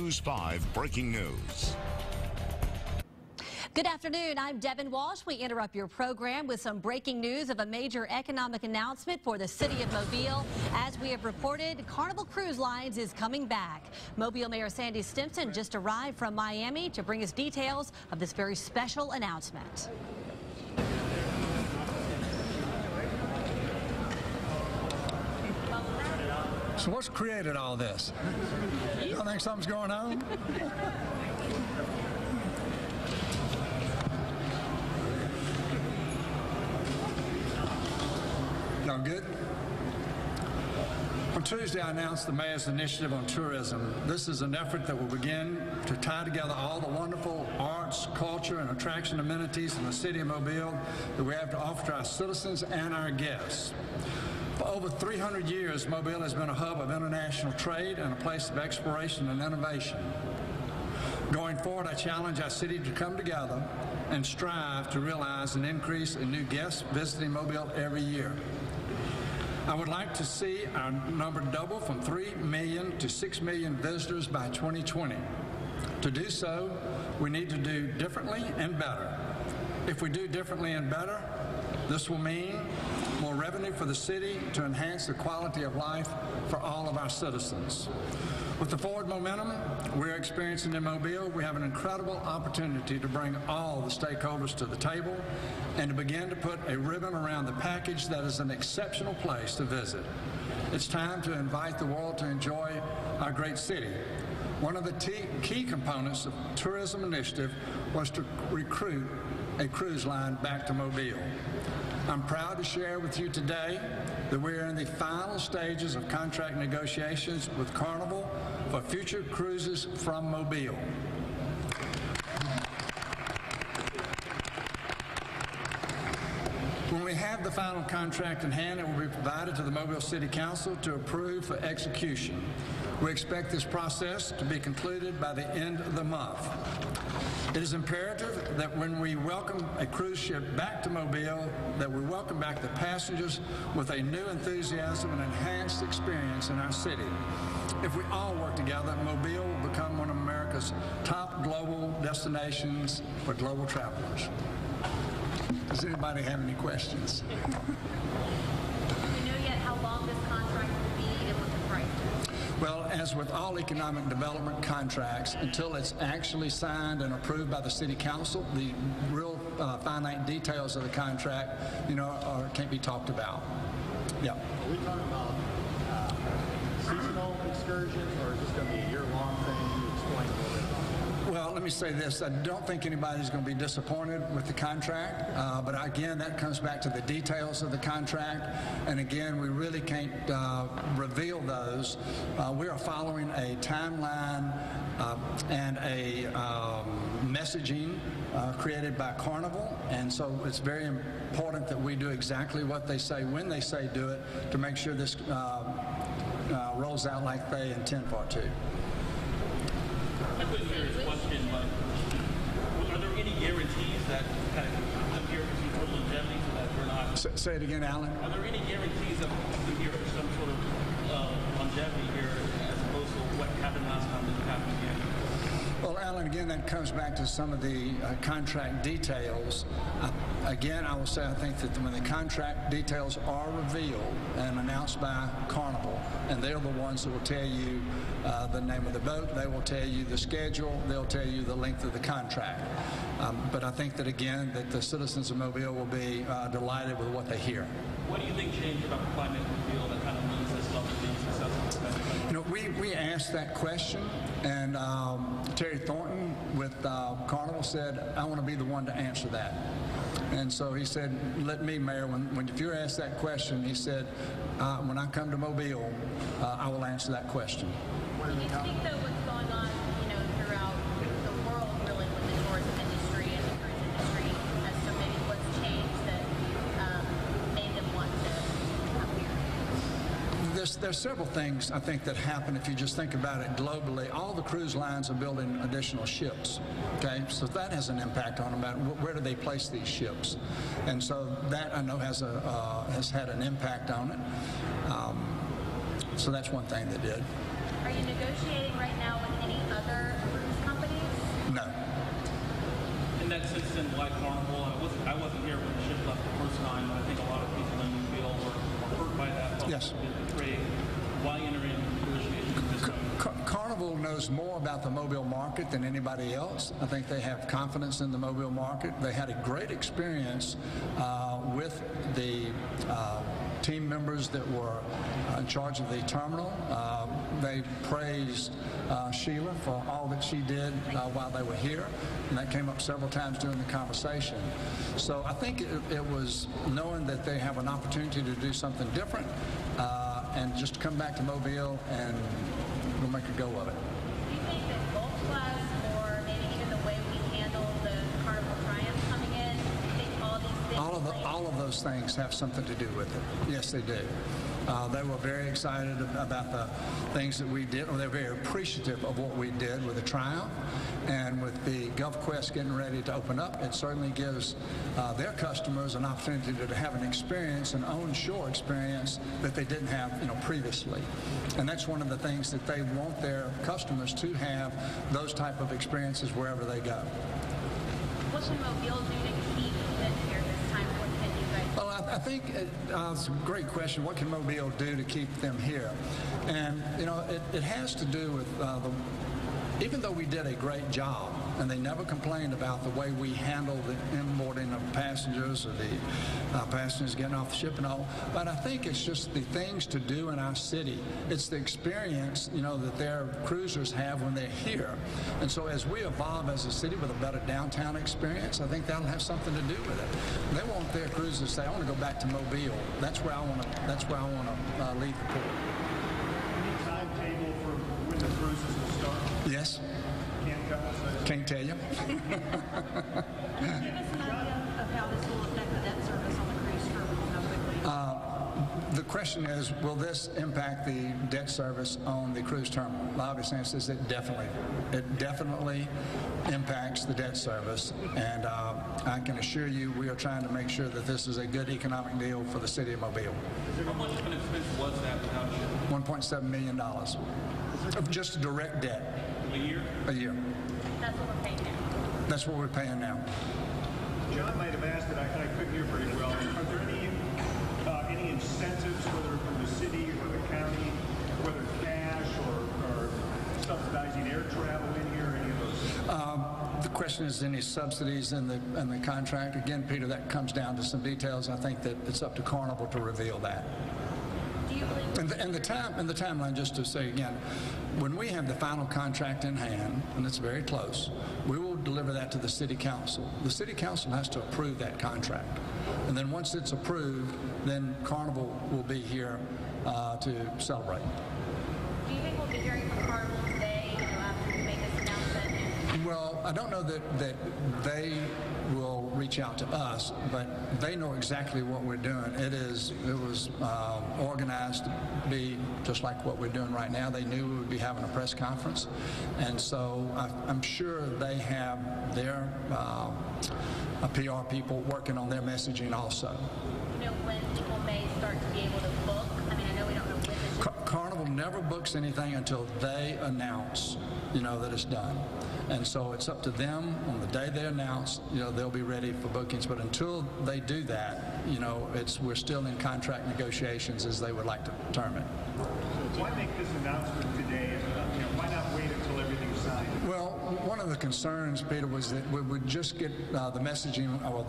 News 5 breaking news. Good afternoon. I'm Devin Walsh. We interrupt your program with some breaking news of a major economic announcement for the city of Mobile. As we have reported, Carnival Cruise Lines is coming back. Mobile Mayor Sandy Stimpson just arrived from Miami to bring us details of this very special announcement. So what's created all this? You don't think something's going on? No good? On Tuesday, I announced the Mayor's Initiative on Tourism. This is an effort that will begin to tie together all the wonderful arts, culture, and attraction amenities in the city of Mobile that we have to offer to our citizens and our guests. For over 300 years, Mobile has been a hub of international trade and a place of exploration and innovation. Going forward, I challenge our city to come together and strive to realize an increase in new guests visiting Mobile every year. I would like to see our number double from 3 million to 6 million visitors by 2020. To do so, we need to do differently and better. If we do differently and better, this will mean more revenue for the city to enhance the quality of life for all of our citizens. With the forward momentum we're experiencing in Mobile, we have an incredible opportunity to bring all the stakeholders to the table and to begin to put a ribbon around the package that is an exceptional place to visit. It's time to invite the world to enjoy our great city. One of the key components of Tourism Initiative was to recruit a cruise line back to Mobile. I'm proud to share with you today that we are in the final stages of contract negotiations with Carnival for future cruises from Mobile. When we have the final contract in hand, it will be provided to the Mobile City Council to approve for execution. We expect this process to be concluded by the end of the month. It is imperative that when we welcome a cruise ship back to Mobile, that we welcome back the passengers with a new enthusiasm and enhanced experience in our city. If we all work together, Mobile will become one of America's top global destinations for global travelers. Does anybody have any questions? Do we know yet how long this contract will be and what the price is? Well, as with all economic development contracts, until it's actually signed and approved by the City Council, the real finite details of the contract, can't be talked about. Yeah. Are we talking about seasonal excursions, or is this going to be a year-long thing? Can you explain a little bit? Well, let me say this. I don't think anybody's going to be disappointed with the contract, but again, that comes back to the details of the contract, and again, we really can't reveal those. We are following a timeline and a messaging created by Carnival, and so it's very important that we do exactly what they say when they say do it to make sure this rolls out like they intend for it to. I couldn't hear his question, but are there any guarantees that kind of appear to be total longevity so that we're not... Say it again, Alan. Are there any guarantees of here some sort of longevity here as opposed to what happened last time that happened again? Well, Alan, again, that comes back to some of the contract details. Again, I will say I think that when the contract details are revealed and announced by Carnival, and they're the ones that will tell you the name of the boat, they will tell you the schedule, they'll tell you the length of the contract. But I think that, again, that the citizens of Mobile will be delighted with what they hear. What do you think changed about the climate in Mobile that kind of means this level of being successful? We asked that question, and Terry Thornton with Carnival said, I want to be the one to answer that. And so he said, let me, Mayor, if you're asked that question, he said, when I come to Mobile, I will answer that question. Do you think, though, what's going on, throughout the world, really, with the tourism industry and the cruise industry, as to maybe what's changed that made them want to come here? There's several things, I think, that happen if you just think about it globally. All the cruise lines are building additional ships, okay? So that has an impact on them, about where do they place these ships. And so that, I know, has had an impact on it. So that's one thing that did. Are you negotiating right now with any other Yes. Craig, why enter in negotiations with this? Carnival knows more about the Mobile market than anybody else. I think they have confidence in the Mobile market. They had a great experience with the team members that were in charge of the terminal. They praised Sheila for all that she did while they were here, and that came up several times during the conversation. So I think it was knowing that they have an opportunity to do something different and just come back to Mobile and we'll make a go of it. Do you think that Golf Class or maybe even the way we handle the Carnival Triumph coming in, do you think all these things All of those things have something to do with it. Yes, they do. They were very excited about the things that we did, or they're very appreciative of what we did with the Triumph. And with the GulfQuest getting ready to open up, it certainly gives their customers an opportunity to have an experience, an on-shore experience that they didn't have, previously. And that's one of the things that they want their customers to have, those type of experiences wherever they go. What can Mobile do to keep them here this time? What can you guys do? Well, I think it's a great question. What can Mobile do to keep them here? And, it has to do with even though we did a great job, and they never complained about the way we handled the inboarding of passengers or the passengers getting off the ship and all, but I think it's just the things to do in our city. It's the experience, that their cruisers have when they're here. And so as we evolve as a city with a better downtown experience, I think that'll have something to do with it. They want their cruisers to say, I want to go back to Mobile. That's where I want to leave the port. Any timetable for when the cruises will start? Yes. Can't tell us. Can't tell you. Give us an idea of how this will affect the debt service on the cruise terminal, how quickly? The question is, will this impact the debt service on the cruise terminal? The obvious answer is it definitely impacts the debt service, and I can assure you we are trying to make sure that this is a good economic deal for the city of Mobile. How much of an expense was that without you? $1.7 million of just direct debt. A year? A year. That's what we're paying now. That's what we're paying now. John might have asked it, I couldn't hear pretty well. Are there any incentives, whether from the city or the county, whether cash or subsidizing air travel in here, any of those? The question is any subsidies in the contract. Again, Peter, that comes down to some details. I think that it's up to Carnival to reveal that. Do you believe And the timeline, just to say again, when we have the final contract in hand, and it's very close, we will deliver that to the City Council. The City Council has to approve that contract. And then once it's approved, then Carnival will be here to celebrate. Do you think we'll be hearing from Carnival today, after we make this announcement? Well, I don't know that they will reach out to us, but they know exactly what we're doing. It was organized to be just like what we're doing right now. They knew we would be having a press conference, and so I'm sure they have their PR people working on their messaging also. When people may start to be able to book? I mean, I know we don't know when this Carnival never books anything until they announce, that it's done. And so it's up to them on the day they announce, they'll be ready for bookings. But until they do that, we're still in contract negotiations as they would like to term it. Why make this announcement today? Why not wait until everything's signed? Well, one of the concerns, Peter, was that we would just get the messaging, or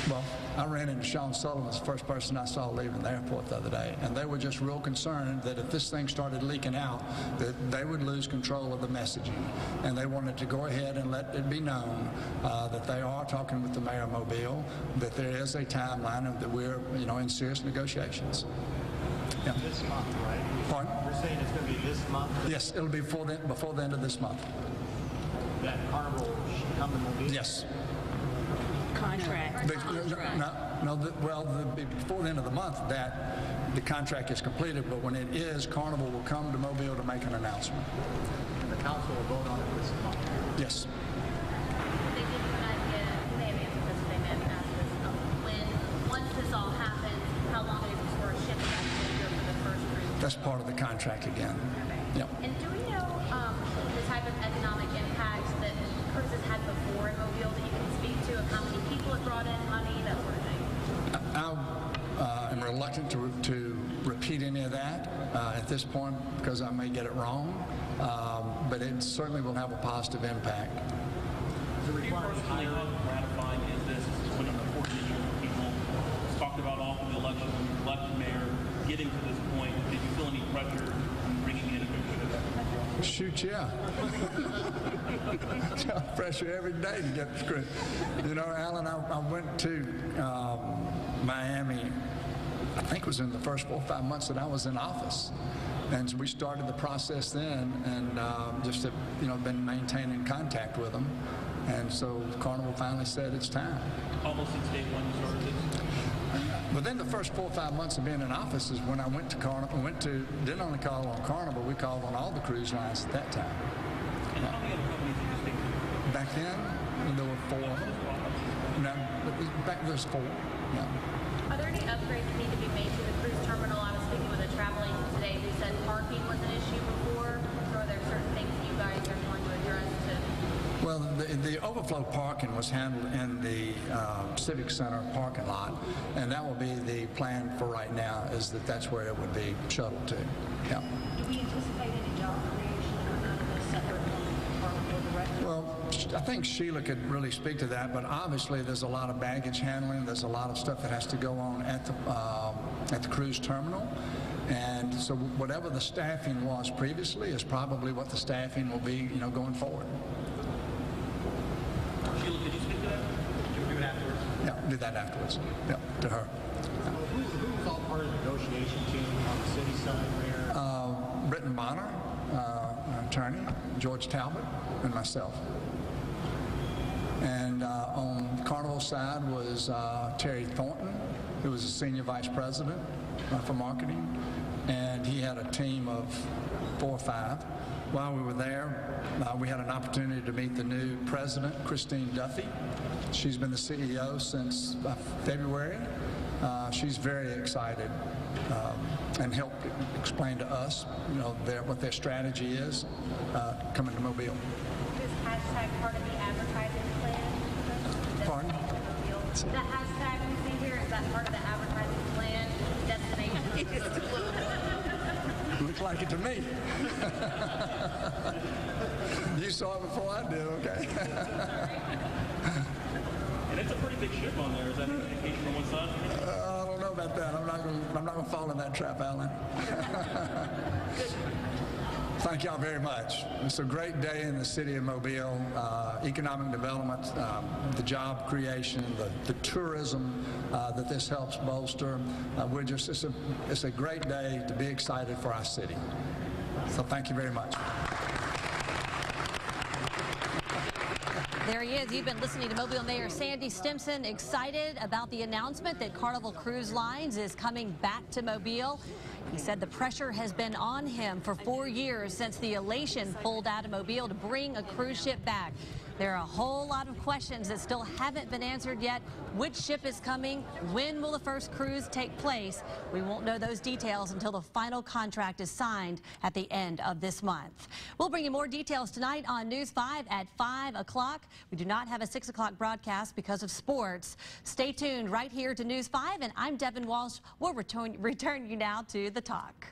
well, I ran into Sean Sullivan, the first person I saw leaving the airport the other day, and they were just real concerned that if this thing started leaking out, that they would lose control of the messaging. And they wanted to go ahead and let it be known that they are talking with the mayor of Mobile, that there is a timeline, and that we're, in serious negotiations. Yeah. This month, right? Pardon? You're saying it's going to be this month? Yes, it'll be before the end of this month. That Carnival should come to Mobile? Yes. Contract. Before the end of the month that the contract is completed, but when it is, Carnival will come to Mobile to make an announcement. And the council will vote on it this month? Yes. They give you an idea, you may have answered this, they may have asked this, once this all happens, how long is it for a ship to actually go for the first cruise? That's part of the contract again. Okay. Yep. And do we know the type of economic impact that cruises had before in Mobile that you can speak to, of how many people it brought in, money, that sort of thing? I am reluctant to repeat any of that at this point because I may get it wrong, but it certainly will have a positive impact. For you personally, how gratifying is this? It's been an important issue for people. It's talked about all of the election, when you elected mayor, getting to this point. Did you feel any pressure in bringing in a good Shoot, yeah. Pressure every day to get the cruise. You know, Alan, I went to Miami, I think it was in the first 4 or 5 months that I was in office. And we started the process then, and just have, you know, been maintaining contact with them. And so Carnival finally said it's time. Almost since day one you started this? Within the first 4 or 5 months of being in office is when I went to Carnival. Didn't only call on Carnival, we called on all the cruise lines at that time. And how many other companies did you speak to? Back then, there were 4 of them. No, back there's 4. No. Are there any upgrades that need to be made to the cruise terminal? I was speaking with a travel agent today who said parking was an issue before. So are there certain things that you guys are going to address to? Well, the overflow parking was handled in the Civic Center parking lot, and that will be the plan for right now, is that that's where it would be shuttled to. Yeah. Do we anticipate any job creation or none of this separate from director? Well, I think Sheila could really speak to that, but obviously there's a lot of baggage handling. There's a lot of stuff that has to go on at the cruise terminal. And so whatever the staffing was previously is probably what the staffing will be, you know, going forward. Sheila, could you speak to that? Did you do it afterwards? Yeah, do that afterwards. Yeah, to her. Who was all part of the negotiation team on the city side there? Britton Bonner, an attorney, George Talbot, and myself. And on Carnival's side was Terry Thornton, who was the senior vice president for marketing, and he had a team of 4 or 5. While we were there, we had an opportunity to meet the new president, Christine Duffy. She's been the CEO since February. She's very excited and helped explain to us, you know, what their strategy is coming to Mobile. Is hashtag part of the advertising plan? Pardon? The hashtag we see here, is that part of the advertising plan? Destination? Looks like it to me. You saw it before I did, okay? And it's a pretty big ship on there. Is that an indication on one side? I don't know about that. I'm not going to fall in that trap, Alan. Thank y'all very much. It's a great day in the city of Mobile. Economic development, the job creation, the tourism that this helps bolster. It's a great day to be excited for our city. So thank you very much. There he is. You've been listening to Mobile Mayor Sandy Stimson, excited about the announcement that Carnival Cruise Lines is coming back to Mobile. He said the pressure has been on him for 4 years since the Elation pulled out of Mobile to bring a cruise ship back. There are a whole lot of questions that still haven't been answered yet. Which ship is coming? When will the first cruise take place? We won't know those details until the final contract is signed at the end of this month. We'll bring you more details tonight on News 5 at 5 o'clock. We do not have a 6 o'clock broadcast because of sports. Stay tuned right here to News 5, and I'm Devin Walsh. We'll return you now to The Talk.